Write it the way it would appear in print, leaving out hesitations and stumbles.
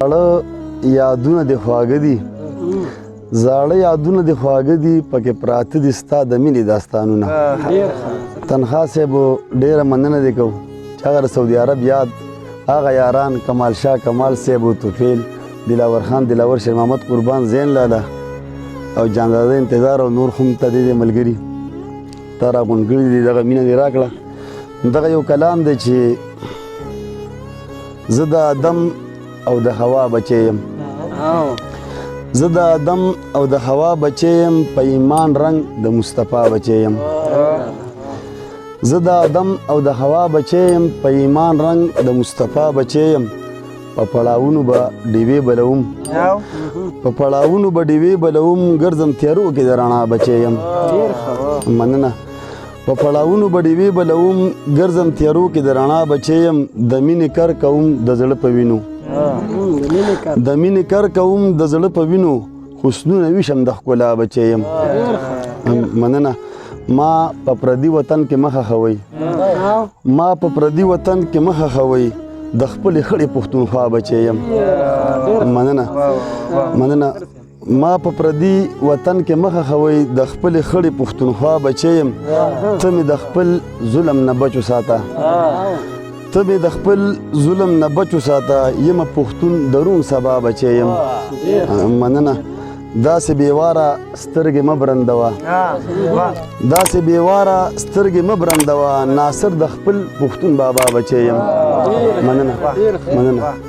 زاړه یادونه دې خواږه دي زاړه یادونه دې خواږه دي پکې پراته دي ستا د مینې داستانونه تنخوا صاحب ډېره مننه دې کوو چې هغه د سعودي عرب یاد هغه یاران کمال شاه کمال صاحب و توفیل دلاور خان دلاور شیر محمد قربان زین لاله او جانداده انتظار او نور خو ته دې ملګري تا راغونډ کړي دي دغه مینه دې راکړه دغه یو کلام دی چې زه د آدم او د حوا بچی یم زه د آدم او د حوا بچی یم په ایمان رنګ د مصطفی بچی یم زه د آدم او د حوا بچی یم په ایمان رنګ د مصطفی بچی یم په پړاوونو به ډیوې بلوم په پړاوونو به ډیوې بلوم ګرځم تیارو کې د رڼا بچی یم مننه په پړاوونو به ډیوې بلوم ګرځم تیارو کې د رڼا بچی یم د مینې کر کوم د زړه په وینو د مینې کر کوم د زړه په وینو حسنونه ویشم د ښکلا بچی یم مننه ما په پردي وطن کې مخه خوئ ما په پردي وطن کې مخه خوئ د خپلې خړې پښتونخوا بچی یم مننه مننه ما په پردي وطن کې مخه خوئ د خپلې خړې پښتونخوا بچی یم ته مې د خپل ظلم نه بچو ساته ته مې د خپل ظلم نه بچو ساته یم پښتون د روم سبا بچی یم مننه داسې بېواره سترګې مه برندوه داسې بېواره سترګې مه برندوه ناصر د خپل پښتون بابا بچی یم مننه مننه